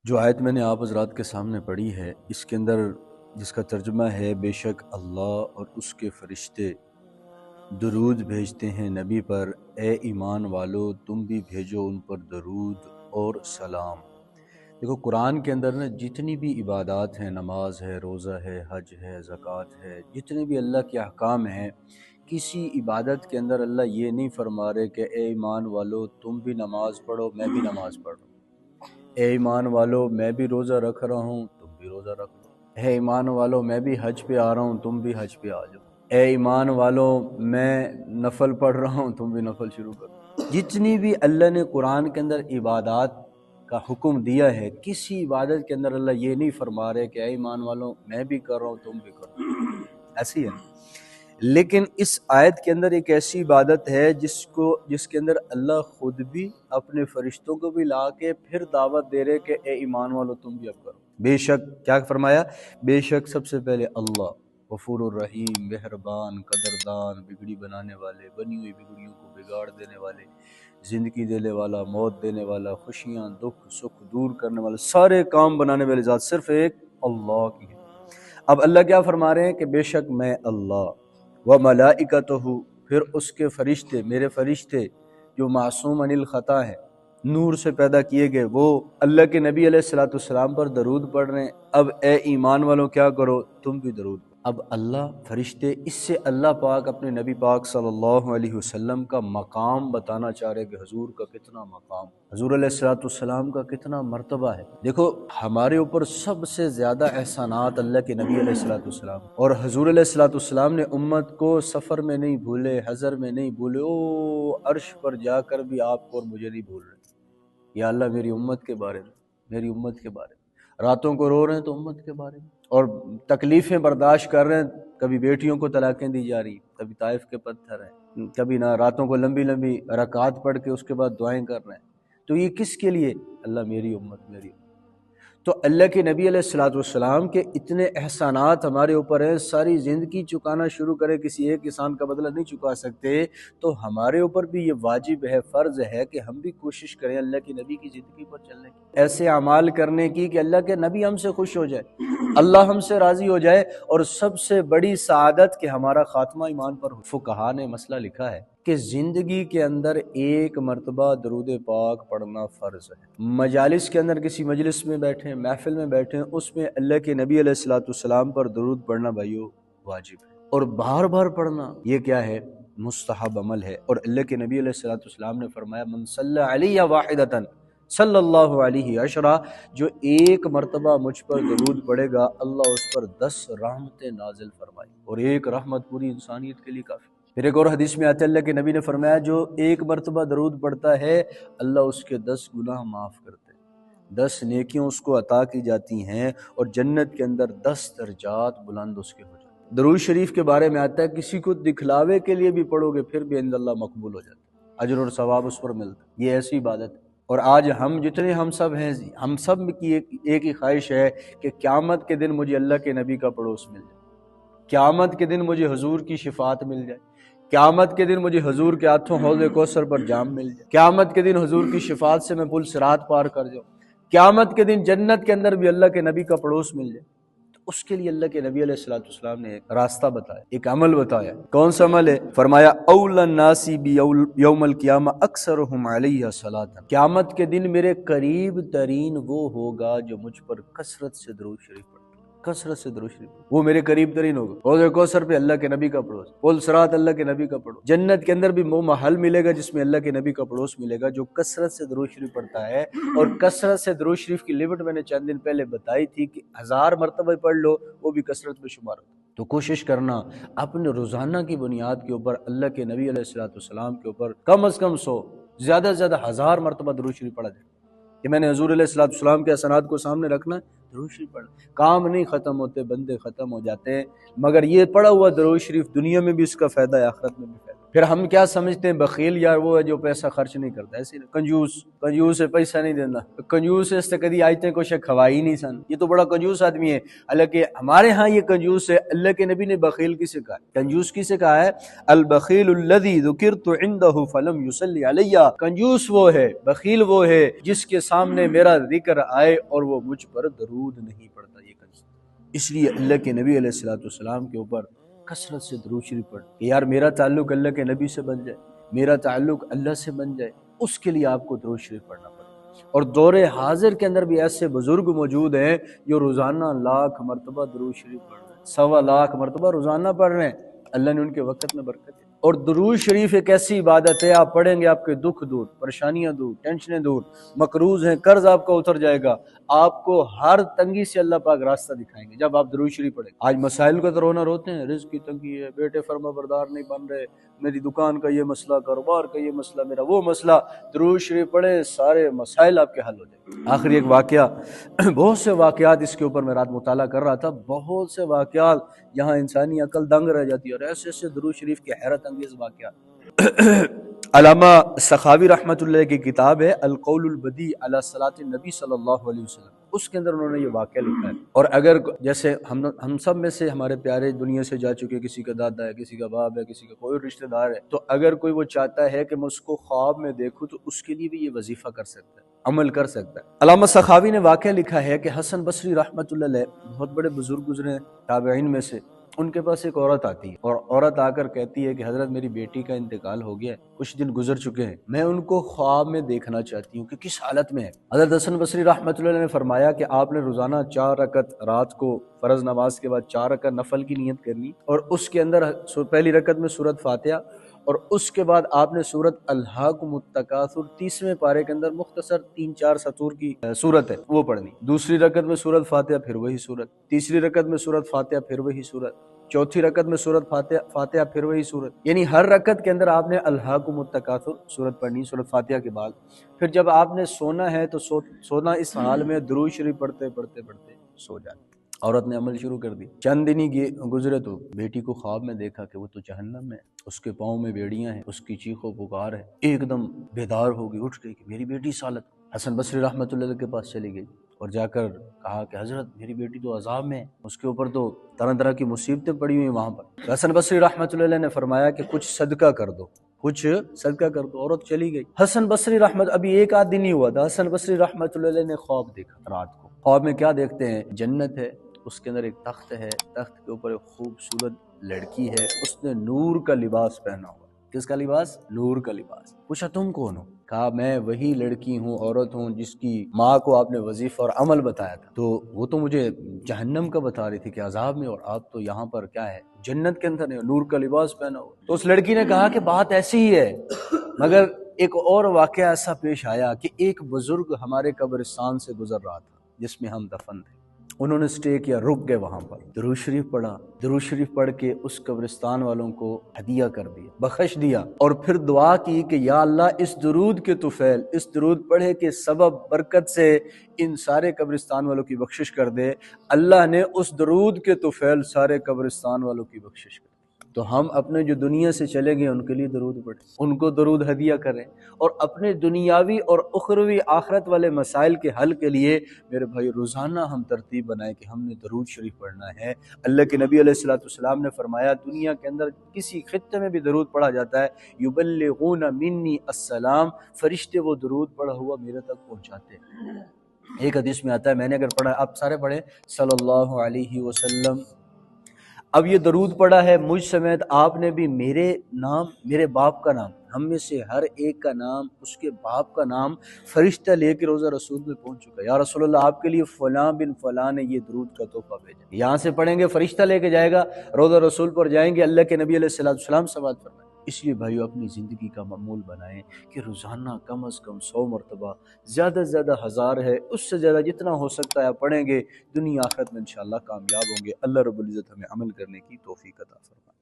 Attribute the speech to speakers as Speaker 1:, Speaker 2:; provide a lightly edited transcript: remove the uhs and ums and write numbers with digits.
Speaker 1: جو آیت میں نے آپ حضرات کے سامنے پڑھی ہے، اس کے اندر جس کا ترجمہ ہے بے شک اللہ اور اس کے فرشتے درود بھیجتے ہیں نبی پر، اے ایمان والو تم بھی بھیجو ان پر درود اور سلام۔ دیکھو قرآن کے اندر نا جتنی بھی عبادات ہیں، نماز ہے، روزہ ہے، حج ہے، زکوٰۃ ہے، جتنے بھی اللہ کے احکام ہیں، کسی عبادت کے اندر اللہ یہ نہیں فرما رہے کہ اے ایمان والو تم بھی نماز پڑھو میں بھی نماز پڑھوں، اے ایمان والو میں بھی روزہ رکھ رہا ہوں تم بھی روزہ رکھ لو، اے ایمان والو میں بھی حج پہ آ رہا ہوں تم بھی حج پہ آ جاؤ، اے ایمان والو میں نفل پڑھ رہا ہوں تم بھی نفل شروع کرو۔ جتنی بھی اللہ نے قرآن کے اندر عبادات کا حکم دیا ہے، کسی عبادت کے اندر اللہ یہ نہیں فرما رہے کہ اے ایمان والو میں بھی کر رہا ہوں تم بھی کرو، ایسی ہے نا۔ لیکن اس آیت کے اندر ایک ایسی عبادت ہے جس کے اندر اللہ خود بھی اپنے فرشتوں کو بھی لا کے پھر دعوت دے رہے کہ اے ایمان والو تم بھی اب کرو۔ بے شک کیا فرمایا؟ بے شک سب سے پہلے اللہ غفور الرحیم، مہربان، قدردان، بگڑی بنانے والے، بنی ہوئی بگڑیوں کو بگاڑ دینے والے، زندگی دینے والا، موت دینے والا، خوشیاں دکھ سکھ دور کرنے والا، سارے کام بنانے والی ذات صرف ایک اللہ کی ہے۔ اب اللہ کیا فرما رہے ہیں کہ بے شک میں اللہ وملائکتہ، پھر اس کے فرشتے، میرے فرشتے جو معصوم عن الخطا ہے، نور سے پیدا کیے گئے، وہ اللہ کے نبی علیہ الصلوۃ والسلام پر درود پڑھ رہے ہیں۔ اب اے ایمان والوں کیا کرو، تم بھی درود پڑھو۔ اب اللہ فرشتے، اس سے اللہ پاک اپنے نبی پاک صلی اللہ علیہ وسلم کا مقام بتانا چاہ رہے کہ حضور کا کتنا مقام، حضور علیہ الصلوۃ والسلام کا کتنا مرتبہ ہے۔ دیکھو ہمارے اوپر سب سے زیادہ احسانات اللہ کے نبی علیہ الصلوۃ والسلام، اور حضور علیہ الصلوۃ والسلام نے امت کو سفر میں نہیں بھولے، حضر میں نہیں بھولے، او عرش پر جا کر بھی آپ کو اور مجھے نہیں بھول رہے۔ یا اللہ میری امت کے بارے میں، میری امت کے بارے میں، راتوں کو رو رہے ہیں تو امت کے بارے میں، اور تکلیفیں برداشت کر رہے ہیں، کبھی بیٹیوں کو طلاقیں دی جا رہی ہیں، کبھی طائف کے پتھر ہیں، کبھی نہ راتوں کو لمبی لمبی رکعات پڑھ کے اس کے بعد دعائیں کر رہے ہیں، تو یہ کس کے لیے؟ اللہ میری امت، میری امت۔ تو اللہ کے نبی علیہ الصلوۃ والسلام کے اتنے احسانات ہمارے اوپر ہیں، ساری زندگی چکانا شروع کرے کسی ایک احسان کا بدلہ نہیں چکا سکتے، تو ہمارے اوپر بھی یہ واجب ہے، فرض ہے کہ ہم بھی کوشش کریں اللہ کے نبی کی زندگی پر چلنے کی، ایسے اعمال کرنے کی کہ اللہ کے نبی ہم سے خوش ہو جائے، اللہ ہم سے راضی ہو جائے، اور سب سے بڑی سعادت کہ ہمارا خاتمہ ایمان پر ہو۔ فقہا نے مسئلہ لکھا ہے کہ زندگی کے اندر ایک مرتبہ درود پاک پڑھنا فرض ہے۔ مجالس کے اندر کسی مجلس میں بیٹھیں، محفل میں بیٹھیں، اس میں اللہ کے نبی علیہ الصلوۃ والسلام پر درود پڑھنا بھائیو واجب ہے، اور بار بار پڑھنا یہ کیا ہے؟ مستحب عمل ہے۔ اور اللہ کے نبی علیہ الصلوۃ والسلام نے فرمایا من صلی علی واحدۃ صلی اللہ علیہ عشرہ، جو ایک مرتبہ مجھ پر درود پڑھے گا اللہ اس پر 10 رحمتیں نازل فرمائی، اور ایک رحمت پوری انسانیت کے لیے کافی۔ پھر ایک اور حدیث میں آتا ہے اللہ کے نبی نے فرمایا جو ایک مرتبہ درود پڑھتا ہے اللہ اس کے 10 گناہ معاف کرتے ہیں، 10 نیکیاں اس کو عطا کی جاتی ہیں، اور جنت کے اندر 10 درجات بلند اس کے ہو جاتے ہیں۔ درود شریف کے بارے میں آتا ہے کسی کو دکھلاوے کے لیے بھی پڑھو گے پھر بھی عند اللہ مقبول ہو جاتا ہے، اجر اور ثواب اس پر ملتا ہے۔ یہ ایسی عبادت ہے۔ اور آج ہم جتنے ہم سب ہیں، ہم سب کی ایک ہی خواہش ہے کہ قیامت کے دن مجھے اللہ کے نبی کا پڑوس مل جائے، قیامت کے دن مجھے حضور کی شفاعت مل جائے، قیامت کے دن مجھے حضور کے ہاتھوں حوض کوثر پر جام مل جائے، قیامت کے دن حضور کی شفاعت سے میں پل صراط پار کر جاؤں، قیامت کے دن جنت کے اندر بھی اللہ کے نبی کا پڑوس مل جائے۔ تو اس کے لیے اللہ کے نبی علیہ الصلوۃ والسلام نے ایک راستہ بتایا، ایک عمل بتایا۔ کون سا عمل ہے؟ فرمایا اول الناس یوم القیامہ اکثرهم علیہ صلاۃ، قیامت کے دن میرے قریب ترین وہ ہوگا جو مجھ پر کثرت سے درود شریف پڑھے، کثرت سے درود شریف، وہ میرے قریب ترین ہوگا۔ حوض کوثر پہ اللہ کے نبی کا پڑوس، پل صراط اللہ کے نبی کا پڑوس، جنت کے اندر بھی وہ محل ملے گا جس میں اللہ کے نبی کا پڑوس ملے گا جو کثرت سے درود شریف پڑھتا ہے۔ اور کثرت سے درود شریف کی لمٹ میں نے چند دن پہلے بتائی تھی کہ 1000 مرتبہ پڑھ لو وہ بھی کثرت میں شمار ہوتا ہے۔ تو کوشش کرنا اپنے روزانہ کی بنیاد کے اوپر اللہ کے نبی علیہ الصلوۃ والسلام کے اوپر کم از کم 100، زیادہ سے زیادہ 1000 مرتبہ درود شریف پڑھا جائے کہ میں نے حضور علیہ الصلوۃ والسلام کے حسنات کو سامنے رکھنا ہے، درود شریف پڑھنا۔ کام نہیں ختم ہوتے، بندے ختم ہو جاتے ہیں، مگر یہ پڑھا ہوا درود شریف دنیا میں بھی اس کا فائدہ ہے، آخرت میں بھی فائدہ ہے۔ پھر ہم کیا سمجھتے ہیں بخیل یار وہ ہے جو پیسہ خرچ نہیں کرتا، ایسے کنجوس ہے، پیسہ نہیں دینا، کنجوس اس سے کدی آیتیں کو شک کھوائی نہیں سن، یہ تو بڑا کنجوس آدمی ہے۔ حالانکہ ہمارے ہاں یہ کنجوس ہے، اللہ کے نبی نے بخیل کسے کہا ہے؟ کنجوس کسے کہا ہے؟ البخیل الذی ذکرت عنده فلم یصلی علیہ، کنجوس وہ ہے، بخیل وہ ہے جس کے سامنے میرا ذکر آئے اور وہ مجھ پر درود نہیں پڑتا، یہ کنجوس۔ اس لیے اللہ کے نبی علیہ السلام کے اوپر کثرت سے درود شریف پڑھ کہ یار میرا تعلق اللہ کے نبی سے بن جائے، میرا تعلق اللہ سے بن جائے، اس کے لیے آپ کو درود شریف پڑھنا پڑے۔ اور دور حاضر کے اندر بھی ایسے بزرگ موجود ہیں جو روزانہ لاکھ مرتبہ درود شریف پڑھ رہے ہیں، 1.25 مرتبہ روزانہ پڑھ رہے ہیں، اللہ نے ان کے وقت میں برکت ہے۔ اور درود شریف ایک ایسی عبادت ہے، آپ پڑھیں گے آپ کے دکھ دور، پریشانیاں دور، ٹینشنیں دور، مقروض ہیں، قرض آپ کا اتر جائے گا، آپ کو ہر تنگی سے اللہ پاک راستہ دکھائیں گے جب آپ درود شریف پڑھیں۔ آج مسائل کا تو روتے ہیں، رزق کی تنگی ہے، بیٹے فرما بردار نہیں بن رہے، میری دکان کا یہ مسئلہ، کاروبار کا یہ مسئلہ، میرا وہ مسئلہ، درود شریف پڑھیں سارے مسائل آپ کے حل ہو جائیں گے۔ آخری ایک واقعہ، بہت سے واقعات اس کے اوپر میں رات مطالعہ کر رہا تھا، بہت سے واقعات یہاں انسانی عقل دنگ رہ جاتی ہے، اور ایسے ایسے درود شریف کے حیرت انگیز واقعات۔ علامہ سخاوی رحمۃ اللہ کی کتاب ہے القول البدیع علی صلاۃ النبی صلی اللہ علیہ وسلم، اس کے اندر انہوں نے یہ واقعہ لکھا ہے۔ اور اگر جیسے ہم سب میں سے ہمارے پیارے دنیا سے جا چکے، کسی کا دادا ہے، کسی کا باپ ہے، کسی کا کوئی رشتہ دار ہے، تو اگر کوئی وہ چاہتا ہے کہ میں اس کو خواب میں دیکھوں تو اس کے لیے بھی یہ وظیفہ کر سکتا ہے، عمل کر سکتا ہے۔ علامہ سخاوی نے واقعہ لکھا ہے کہ حسن بصری رحمۃ اللہ علیہ بہت بڑے بزرگ گزرے ہیں تابعین میں سے، ان کے پاس ایک عورت آتی ہے اور عورت آ کر کہتی ہے کہ حضرت میری بیٹی کا انتقال ہو گیا ہے، کچھ دن گزر چکے ہیں، میں ان کو خواب میں دیکھنا چاہتی ہوں کہ کس حالت میں ہے۔ حضرت حسن بصری رحمۃ اللہ علیہ نے فرمایا کہ آپ نے روزانہ 4 رکعت رات کو فرض نماز کے بعد 4 رکعت نفل کی نیت کرنی، اور اس کے اندر پہلی رکعت میں سورۃ فاتحہ، اور اس کے بعد آپ نے سورۃ الہاکم التکاثر 30ویں پارے کے اندر مختصر 3-4 سطور کی سورت ہے وہ پڑھنی، دوسری رکعت میں سورۃ فاتحہ پھر وہی سورت، تیسری رکعت میں سورۃ فاتحہ پھر وہی سورت، چوتھی رکعت میں سورۃ فاتحہ پھر وہی سورت، یعنی ہر رکعت کے اندر آپ نے الہاکم التکاثر سورت پڑھنی سورۃ فاتحہ کے بعد۔ پھر جب آپ نے سونا ہے تو سونا اس حال میں درود شریف پڑھتے پڑھتے پڑھتے سو جانا۔ عورت نے عمل شروع کر دی، چند دن ہی گزرے تو بیٹی کو خواب میں دیکھا کہ وہ تو جہنم میں، اس کے پاؤں میں بیڑیاں ہیں، اس کی چیخ و پکار ہے، ایک دم بیدار ہو گئی، اٹھ گئی کہ میری بیٹی سالت۔ حسن بصری رحمۃ اللہ علیہ کے پاس چلی گئی اور جا کر کہا کہ حضرت میری بیٹی تو عذاب میں ہے، اس کے اوپر تو طرح طرح کی مصیبتیں پڑی ہوئی ہیں وہاں پر۔ حسن بصری رحمۃ اللہ علیہ نے فرمایا کہ کچھ صدقہ کر دو، کچھ صدقہ کر دو۔ عورت چلی گئی۔ حسن بصری ابھی ایک آدھ دن ہی ہوا تھا، حسن بصری رحمۃ اللہ علیہ نے خواب دیکھا رات کو۔ خواب میں کیا دیکھتے ہیں؟ جنت ہے، اس کے اندر ایک تخت ہے، تخت کے اوپر ایک خوبصورت لڑکی ہے، اس نے نور کا لباس پہنا ہوا۔ کس کا لباس؟ نور کا لباس۔ پوچھا تم کون ہو؟ کہا میں وہی لڑکی ہوں، عورت ہوں جس کی ماں کو آپ نے وظیفہ اور عمل بتایا تھا، تو وہ تو مجھے جہنم کا بتا رہی تھی کہ عذاب میں، اور آپ تو یہاں پر کیا ہے جنت کے اندر ہے، نور کا لباس پہنا ہوا۔ تو اس لڑکی نے کہا کہ بات ایسی ہی ہے، مگر ایک اور واقعہ ایسا پیش آیا کہ ایک بزرگ ہمارے قبرستان سے گزر رہا تھا جس میں ہم دفن تھے، انہوں نے سٹے کیا، رک گئے وہاں پر، درود شریف پڑھا، درود شریف پڑھ کے اس قبرستان والوں کو ہدیہ کر دیا، بخش دیا، اور پھر دعا کی کہ یا اللہ اس درود کے طفیل، اس درود پڑھے کے سبب برکت سے ان سارے قبرستان والوں کی بخشش کر دے۔ اللہ نے اس درود کے طفیل سارے قبرستان والوں کی بخشش کر دی۔ تو ہم اپنے جو دنیا سے چلے گئے ان کے لیے درود پڑھیں، ان کو درود ہدیہ کریں، اور اپنے دنیاوی اور اخروی آخرت والے مسائل کے حل کے لیے میرے بھائی روزانہ ہم ترتیب بنائیں کہ ہم نے درود شریف پڑھنا ہے۔ اللہ کے نبی علیہ السلام نے فرمایا دنیا کے اندر کسی خطے میں بھی درود پڑھا جاتا ہے، یبلغون منی السلام، فرشتے وہ درود پڑھا ہوا میرے تک پہنچاتے ہیں۔ ایک حدیث میں آتا ہے، میں نے اگر پڑھا، آپ سارے پڑھیں صلی اللہ علیہ وسلم۔ اب یہ درود پڑھا ہے مجھ سمیت آپ نے بھی، میرے نام، میرے باپ کا نام، ہم میں سے ہر ایک کا نام، اس کے باپ کا نام فرشتہ لے کے روزہ رسول میں پہنچ چکا ہے، یا رسول اللہ آپ کے لیے فلاں بن فلاں نے یہ درود کا تحفہ بھیجا، یہاں سے پڑھیں گے فرشتہ لے کے جائے گا، روزہ رسول پر جائیں گے، اللہ کے نبی علیہ السلام سماعت فرمائیں۔ اس لیے بھائیو اپنی زندگی کا معمول بنائیں کہ روزانہ کم از کم 100 مرتبہ، زیادہ سے زیادہ 1000 ہے، اس سے زیادہ جتنا ہو سکتا ہے آپ پڑھیں گے، دنیا آخرت میں انشاءاللہ کامیاب ہوں گے۔ اللہ رب العزت ہمیں عمل کرنے کی توفیق عطا فرمائے۔